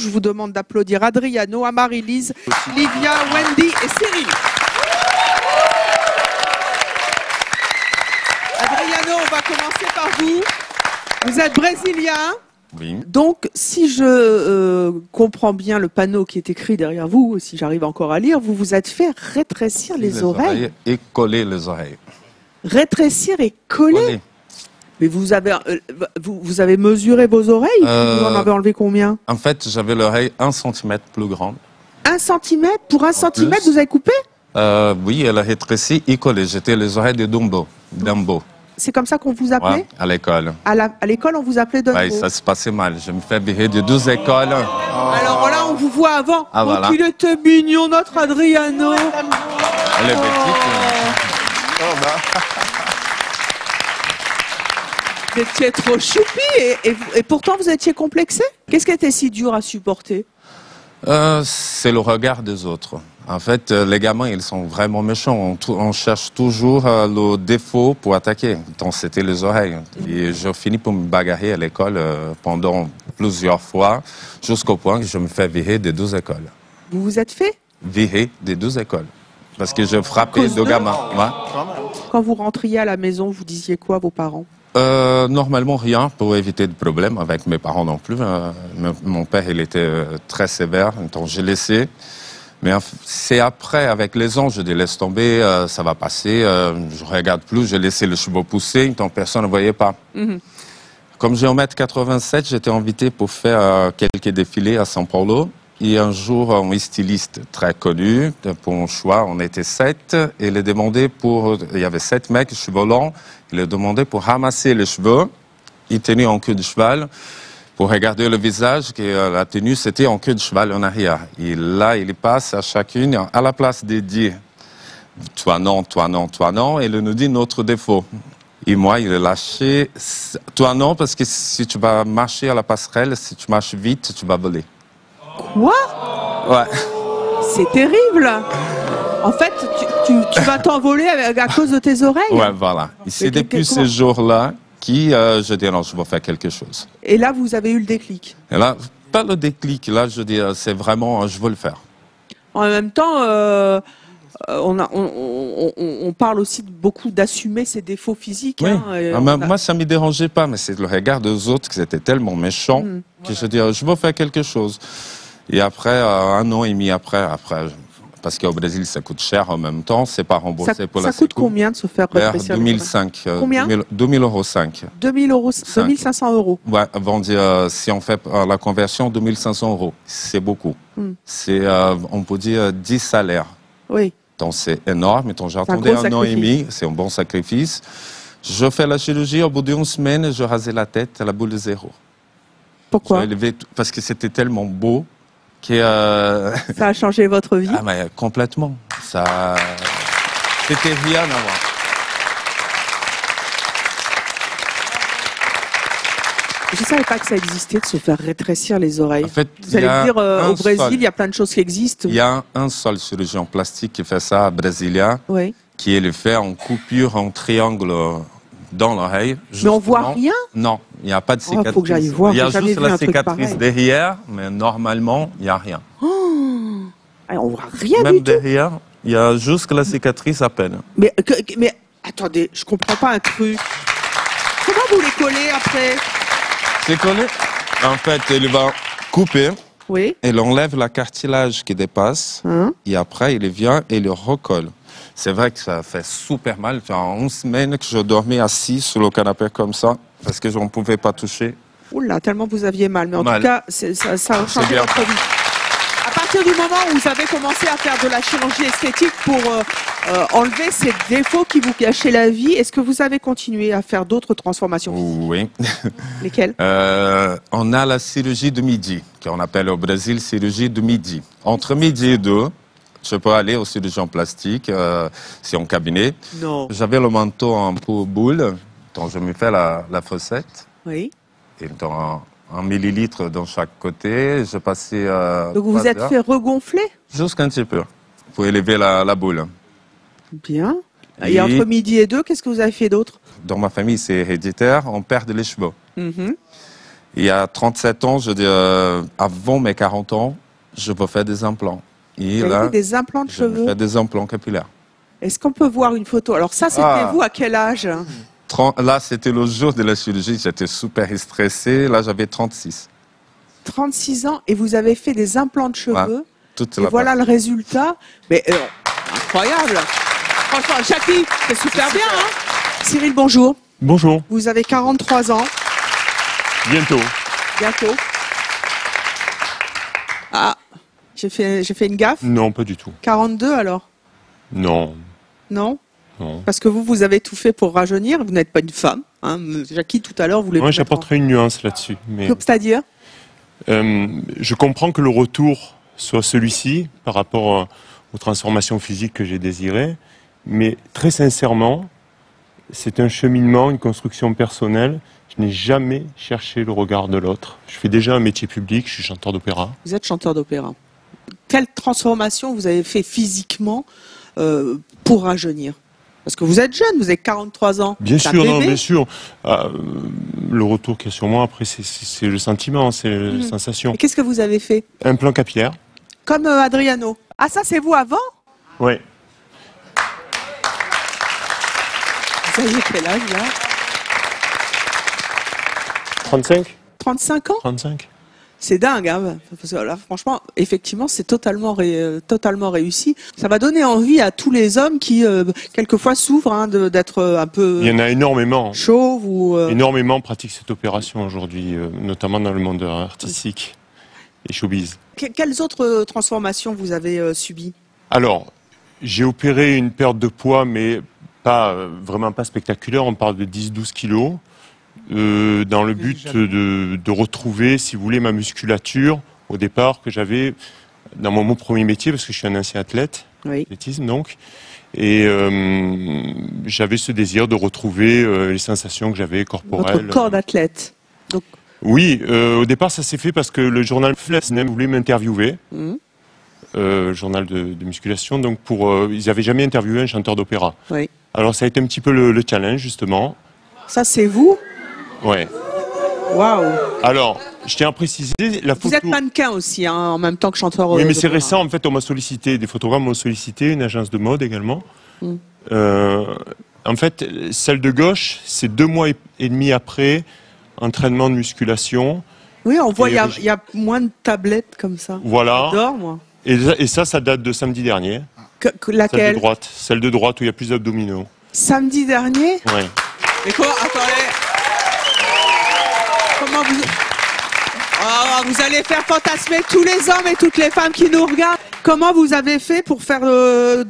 Je vous demande d'applaudir Adriano, Amarilise, Livia, Wendy et Cyril. Adriano, on va commencer par vous. Vous êtes brésilien. Oui. Donc, si je comprends bien le panneau qui est écrit derrière vous, si j'arrive encore à lire, vous vous êtes fait rétrécir les oreilles. Et coller les oreilles. Rétrécir et coller. Mais vous avez mesuré vos oreilles. Vous en avez enlevé combien? En fait, j'avais l'oreille 1 centimètre plus grande. 1 centimètre? Pour 1 centimètre, vous avez coupé? Oui, elle a rétréci et collé. J'étais les oreilles de Dumbo. C'est comme ça qu'on vous appelait? Ouais, à l'école. À l'école, on vous appelait Dumbo? Oui, ça se passait mal. Je me fais virer de 12 écoles. Alors là, on vous voit avant. Ah, voilà. Donc il était mignon, notre Adriano. Elle est petite. Vous étiez trop choupi et pourtant vous étiez complexé. Qu'est-ce qui était si dur à supporter? C'est le regard des autres. En fait, les gamins, ils sont vraiment méchants. On cherche toujours le défaut pour attaquer. Donc, c'était les oreilles. Et je finis pour me bagarrer à l'école pendant plusieurs fois, jusqu'au point que je me fais virer des 12 écoles. Vous vous êtes fait virer des 12 écoles. Parce que je frappais deux gamins. Ouais. Quand vous rentriez à la maison, vous disiez quoi à vos parents? Normalement rien, pour éviter de problèmes avec mes parents non plus. Mon père, il était très sévère, donc j'ai laissé. Mais c'est après, avec les ans, je dis laisse tomber, ça va passer, je regarde plus, j'ai laissé le cheveu pousser, donc personne ne voyait pas. Comme j'ai 1,87 m, j'étais invité pour faire quelques défilés à São Paulo. Et un jour, un styliste très connu, pour mon choix, on était 7, et il a demandé il y avait 7 mecs, cheveux longs, il a demandé pour ramasser les cheveux, il tenait en queue de cheval, pour regarder le visage, que la tenue, c'était en queue de cheval en arrière. Et là, il passe à chacune, à la place de dire « toi non, toi non, toi non », et il nous dit notre défaut. Et moi, il a lâché « toi non, parce que si tu vas marcher à la passerelle, si tu marches vite, tu vas voler ». Quoi? Ouais. C'est terrible. En fait, tu vas t'envoler à cause de tes oreilles? Ouais, voilà. Et c'est depuis ce jour-là que je dis non, je vais faire quelque chose. Et là, vous avez eu le déclic? Et là, pas le déclic, là, je dis c'est vraiment, je veux le faire. En même temps, on parle aussi beaucoup d'assumer ses défauts physiques. Oui. Hein, moi, ça ne me dérangeait pas, mais c'est le regard des autres qui étaient tellement méchants que je dis je veux faire quelque chose. Et après, 1 an et demi après, parce qu'au Brésil, ça coûte cher en même temps, c'est pas remboursé pour la sécu. Ça coûte combien de se faire rétrécir? 2005. Combien? 2000 €. 5. 2500 €. Ouais, si on fait la conversion, 2500 €. C'est beaucoup. C'est, on peut dire, 10 salaires. Oui. Donc c'est énorme. Donc j'attendais 1 an et demi, c'est un bon sacrifice. Je fais la chirurgie, au bout d'1 semaine, je rasais la tête, la boule de 0. Pourquoi? Parce que c'était tellement beau. Ça a changé votre vie? Ah, mais complètement. C'était rien à voir. Je ne savais pas que ça existait de se faire rétrécir les oreilles. En fait, vous allez me dire, au Brésil, il y a plein de choses qui existent. Il y a un seul chirurgien plastique qui fait ça à Brasilia, qui est le fait en coupure en triangle dans l'oreille. Mais on voit rien? Non, il n'y a pas de cicatrice. Faut que j'aille voir. Il y a juste la cicatrice derrière, mais normalement, il n'y a rien. On voit rien Même du tout. derrière, il y a juste la cicatrice à peine. Mais attendez, je comprends pas un truc. Comment vous les collez après? C'est collé. En fait, il va couper. Oui. Il enlève la cartilage qui dépasse. Et après, il vient et il le recolle. C'est vrai que ça fait super mal. Ça fait 11 semaines que je dormais assis sur le canapé comme ça, parce que je ne pouvais pas toucher. Oula, tellement vous aviez mal. Mais en tout cas, ça a changé votre vie. À partir du moment où vous avez commencé à faire de la chirurgie esthétique pour enlever ces défauts qui vous gâchaient la vie, est-ce que vous avez continué à faire d'autres transformations physiques? Oui. Lesquelles? On a la chirurgie de midi, qu'on appelle au Brésil chirurgie de midi. Entre midi et 2, je peux aller au chirurgien plastique, c'est en cabinet. Non. J'avais le manteau un peu boule, donc je me fais la fossette. Oui. Et donc, 1 millilitre dans chaque côté. Je passais. Donc vous vous êtes fait regonfler? Jusqu'un petit peu, pour élever la boule. Bien. Et entre midi et 2, qu'est-ce que vous avez fait d'autre? Dans ma famille, c'est héréditaire, on perd les cheveux. Il y a 37 ans, avant mes 40 ans, je peux faire des implants. Et vous avez fait des implants de cheveux? Je fais des implants capillaires. Est-ce qu'on peut voir une photo? Alors ça, c'était vous à quel âge? Là, c'était le jour de la chirurgie, j'étais super stressé. Là, j'avais 36. 36 ans et vous avez fait des implants de cheveux. Ouais, et voilà le résultat. Mais incroyable. Franchement, Jackie, c'est super bien. Hein, Cyril, bonjour. Bonjour. Vous avez 43 ans. Bientôt. Bientôt. Ah, j'ai fait une gaffe? Non, pas du tout. 42 alors? Non. Non? Non. Parce que vous avez tout fait pour rajeunir. Vous n'êtes pas une femme. Hein. Jackie, tout à l'heure, voulait. Moi, j'apporterai une nuance là-dessus. Mais... C'est-à-dire? Je comprends que le retour soit celui-ci par rapport aux transformations physiques que j'ai désirées, mais très sincèrement, c'est un cheminement, une construction personnelle. Je n'ai jamais cherché le regard de l'autre. Je fais déjà un métier public, je suis chanteur d'opéra. Vous êtes chanteur d'opéra. Quelle transformation vous avez fait physiquement pour rajeunir? Parce que vous êtes jeune, vous avez 43 ans. Bien sûr, non, bien sûr. Le retour qu'il y a sur moi, après, c'est le sentiment, c'est la sensation. Qu'est-ce que vous avez fait? Un plan capillaire. Comme Adriano. Ah, ça, c'est vous avant? Oui. Vous avez quel âge, là? 35. 35 ans? 35. C'est dingue, hein, parce que là, franchement, effectivement, c'est totalement réussi. Ça va donner envie à tous les hommes qui, quelquefois, souffrent hein, d'être un peu... Il y en a énormément. Chauve ou... Énormément pratiquent cette opération aujourd'hui, notamment dans le monde artistique et showbiz. Quelles autres transformations vous avez subies? Alors, j'ai opéré une perte de poids, mais vraiment pas spectaculaire. On parle de 10-12 kilos. Dans le but de retrouver, si vous voulez, ma musculature au départ que j'avais dans mon premier métier, parce que je suis un ancien athlète, athlétisme donc, et j'avais ce désir de retrouver les sensations que j'avais corporelles. Votre corps d'athlète. Donc... Oui, au départ ça s'est fait parce que le journal Flesnem voulait m'interviewer, journal de musculation, donc ils n'avaient jamais interviewé un chanteur d'opéra. Oui. Alors ça a été un petit peu le challenge justement. Ça c'est vous? Ouais. Waouh. Alors, je tiens à préciser, la photo... Vous êtes mannequin aussi, hein, en même temps que chanteur. Oui, mais c'est récent, en fait, on m'a sollicité, des photographes m'ont sollicité, une agence de mode également. En fait, celle de gauche, c'est 2 mois et demi après, entraînement de musculation. Oui, on voit, il y a moins de tablettes comme ça. Voilà. J'adore, moi. Et ça date de samedi dernier. Laquelle? Celle de droite où il y a plus d'abdominaux. Samedi dernier? Oui. Mais quoi? Attendez. Comment vous... Oh, vous allez faire fantasmer tous les hommes et toutes les femmes qui nous regardent. Comment vous avez fait pour faire 2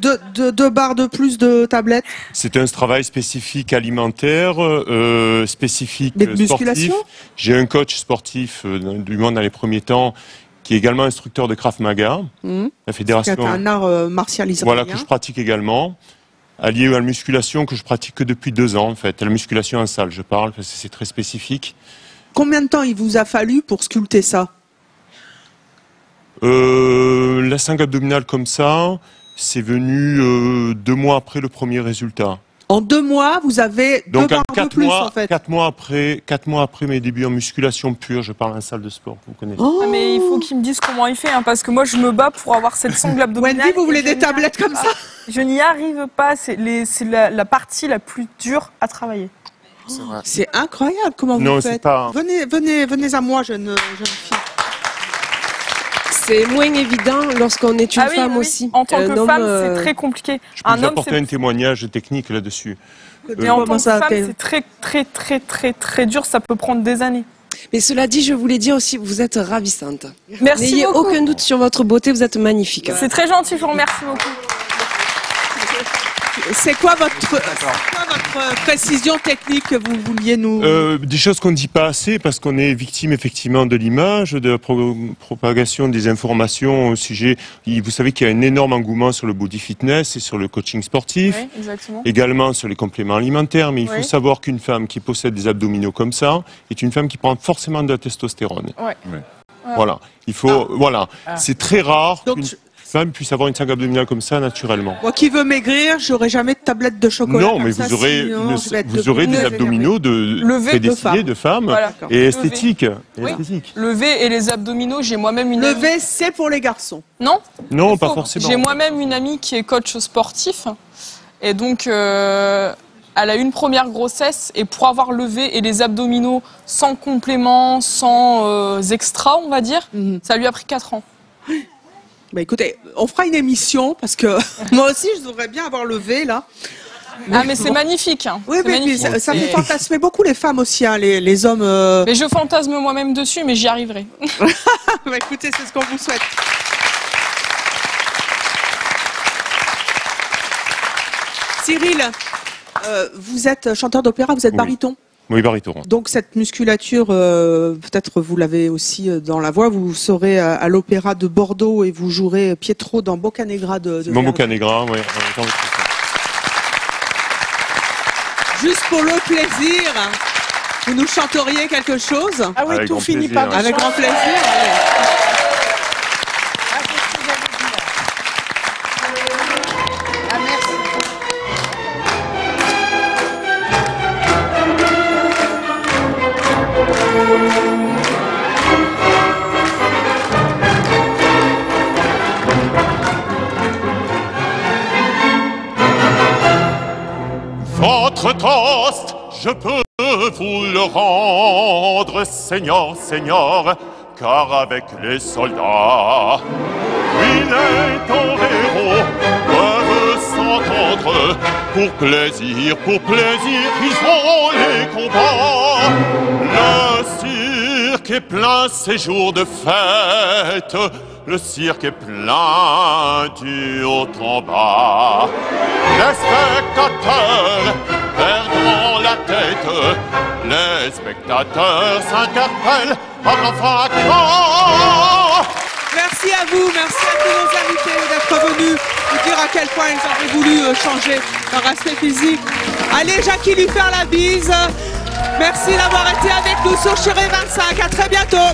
barres de plus de tablettes? C'est un travail spécifique alimentaire, spécifique musculation. Sportif. J'ai un coach sportif du monde dans les premiers temps qui est également instructeur de Krav Maga, la fédération. C'est un art martial israélien. Voilà, que je pratique également. Allié à la musculation que je pratique que depuis 2 ans en fait. La musculation en salle, je parle, parce que c'est très spécifique. Combien de temps il vous a fallu pour sculpter ça? La cingle abdominale comme ça, c'est venu 2 mois après le premier résultat. En 2 mois, vous avez 2 barres de plus en fait. 4 mois après mes débuts en musculation pure, je parle en salle de sport, vous connaissez. Oh. Ah, mais il faut qu'il me dise comment il fait, hein, parce que moi je me bats pour avoir cette sangle abdominale. Wendy, vous voulez des tablettes comme ça? Je n'y arrive pas, c'est la partie la plus dure à travailler. C'est incroyable comment vous faites. Venez à moi, jeune fille. C'est moins évident lorsqu'on est une femme aussi. En tant que femme, c'est très compliqué. Je peux vous apporter un témoignage technique là-dessus. Mais en tant que femme, c'est très dur, ça peut prendre des années. Mais cela dit, je voulais dire aussi, vous êtes ravissante. Merci N'ayez beaucoup. aucun doute sur votre beauté, vous êtes magnifique. C'est très gentil, je vous remercie beaucoup. C'est quoi votre précision technique que vous vouliez nous... Des choses qu'on ne dit pas assez parce qu'on est victime effectivement de l'image, de la propagation des informations au sujet. Vous savez qu'il y a un énorme engouement sur le body fitness et sur le coaching sportif, Oui, exactement. également sur les compléments alimentaires, mais il faut savoir qu'une femme qui possède des abdominaux comme ça est une femme qui prend forcément de la testostérone. Ouais. Voilà, il faut, c'est très rare. Donc, femme puisse avoir une sangle abdominale comme ça naturellement. Moi qui veux maigrir, j'aurai jamais de tablette de chocolat. Non, mais vous aurez des abdominaux prédestinés de femmes voilà. Et esthétiques. Oui. Le V et les abdominaux, j'ai moi-même une amie... Le V, c'est pour les garçons. Non. Non, pas forcément. J'ai moi-même une amie qui est coach sportif. Et donc, elle a eu une première grossesse. Et pour avoir le V et les abdominaux sans complément, sans extra, on va dire, ça lui a pris 4 ans. Bah écoutez, on fera une émission parce que moi aussi, je voudrais bien avoir le V là. Ah mais c'est magnifique. Hein. Oui, mais ça fait fantasmer beaucoup les femmes aussi, hein, les hommes. Mais je fantasme moi-même dessus, mais j'y arriverai. Bah écoutez, c'est ce qu'on vous souhaite. Cyril, vous êtes chanteur d'opéra, vous êtes baryton. Oui, baryton. Donc cette musculature, peut-être vous l'avez aussi dans la voix, vous serez à l'Opéra de Bordeaux et vous jouerez Pietro dans Boccanegra de Mon Boccanegra, oui. Juste pour le plaisir, vous nous chanteriez quelque chose? Ah oui, avec tout finit par... Avec grand plaisir. Votre toast, je peux vous le rendre, Seigneur, Seigneur, car avec les soldats, oui, les toreros peuvent s'entendre. Pour plaisir, ils font les combats. Le cirque est plein ces jours de fête. Le cirque est plein du haut en bas. Les spectateurs perdront la tête. Les spectateurs s'interpellent à grand fracas. Merci à vous, merci à tous nos invités d'être venus nous dire à quel point ils auraient voulu changer leur aspect physique. Allez, Jackie, lui faire la bise. Merci d'avoir été avec nous sur Chérie 25. À très bientôt.